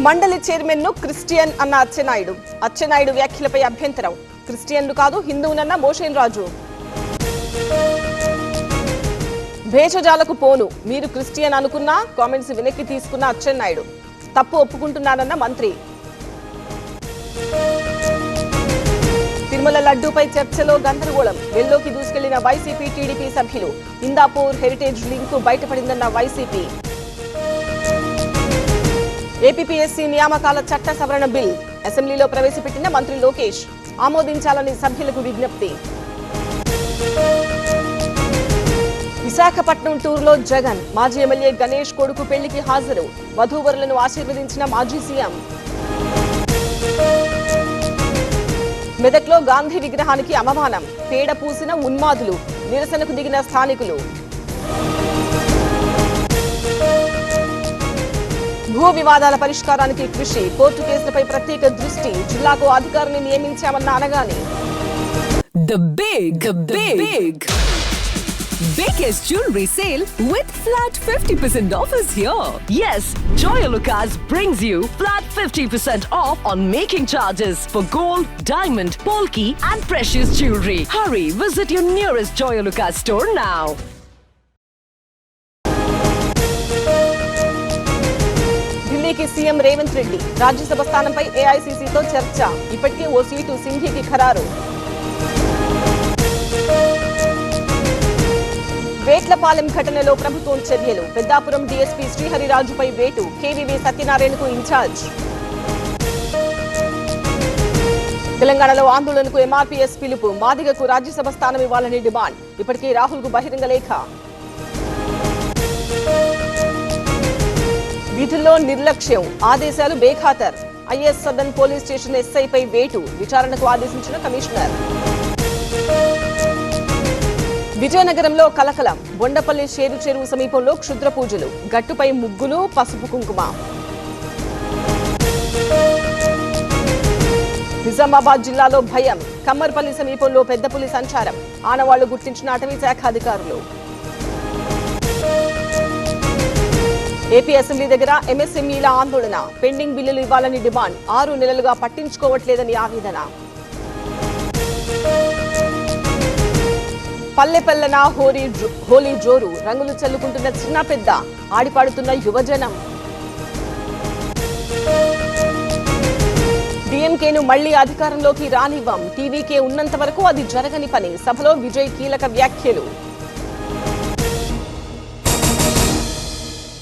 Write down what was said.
మండలి చైర్మన్ ను క్రిస్టియన్ అన్న అచ్చెన్నాయుడు వ్యాఖ్యలపై అభ్యంతరం. క్రిస్టియన్లు కాదు హిందువునన్న మోషేన్ రాజు. భేషజాలకు పోను, మీరు క్రిస్టియన్ అనుకున్నా కామెంట్స్ వెనక్కి తీసుకున్న అచ్చెన్నాయుడు. తప్పు ఒప్పుకుంటున్నానన్న మంత్రి. తిరుమల లడ్డూపై చర్చలో గందరగోళం. వెల్లోకి దూసుకెళ్లిన వైసీపీ టీడీపీ సభ్యులు. ఇందాపూర్ హెరిటేజ్ లింకు బయటపడిందన్న వైసీపీ. ఏపీపీఎస్సీ నియామకాల చట్ట సవరణ బిల్ అసెంబ్లీలో ప్రవేశపెట్టిన మంత్రి లోకేష్. ఆమోదించాలని సభ్యులకు విజ్ఞప్తి. విశాఖపట్నం టూర్లో జగన్. మాజీ ఎమ్మెల్యే గణేష్ కొడుకు పెళ్లికి హాజరు. వధూవరులను ఆశీర్వదించిన మాజీ సీఎం. మెదక్లో గాంధీ విగ్రహానికి అవమానం. పేడ పూసిన ఉన్మాదులు. నిరసనకు దిగిన స్థానికులు. భూ వివాదాల పరిష్కారానికి కృషి. కోర్టు కేసులపై ప్రత్యేక దృష్టి. జిల్లాకు అధికారిని నియమించామన్న అనగానే. The big biggest jewelry sale with flat 50% offers here. Yes, Joyalukas brings you flat 50% off on making charges for gold, diamond, polki and precious jewelry. Hurry, visit your nearest Joyalukas store now. ఢిల్లీకి CM Revanth Reddy. Rajya Sabha స్థానంపై ఏఐసీసీతో చర్చ. ఇప్పటికే ఓ seat సింఘీకి ఖరారు. వేట్లపాలెం ఘటనలో ప్రభుత్వం చర్యలు. Peddapuram DSP శ్రీహరిరాజుపై వేటు. కేవీవీ సత్యనారాయణకు ఇన్ఛార్జ్. తెలంగాణలో ఆందోళనకు ఎంఆర్పీఎస్ పిలుపు. మాదిగకు రాజ్యసభ స్థానం ఇవ్వాలని డిమాండ్. ఇప్పటికే రాహుల్ కు బహిరంగ లేఖ. విధుల్లో నిర్లక్ష్యం. ఆదేశాలు బేఖాతర్. ఐఎస్ సదన్ పోలీస్ స్టేషన్ ఎస్ఐపై వేటు. విచారణకు ఆదేశించిన కమిషనర్. విజయనగరంలో కలకలం. బొండపల్లి షేరు చెరువు సమీపంలో క్షుద్ర పూజలు. గట్టుపై ముగ్గులు, పసుపు కుంకుమ. నిజామాబాద్ జిల్లాలో భయం. కమ్మర్పల్లి సమీపంలో పెద్ద పులి సంచారం. ఆనవాళ్లు గుర్తించిన అటవీ శాఖ అధికారులు. ఏపీ అసెంబ్లీ దగ్గర ఎంఎస్ఎంఈల ఆందోళన. పెండింగ్ బిల్లులు ఇవ్వాలని డిమాండ్. 6 నెలలుగా పట్టించుకోవట్లేదని ఆవేదన. పల్లెపల్లెన హోలీ జోరు. రంగులు చల్లుకుంటున్న చిన్న పెద్ద. ఆడిపాడుతున్న యువజనం. డీఎంకేను మళ్లీ అధికారంలోకి రానివ్వం. టీవీకే ఉన్నంత వరకు అది జరగని పని. సభలో విజయ్ కీలక వ్యాఖ్యలు.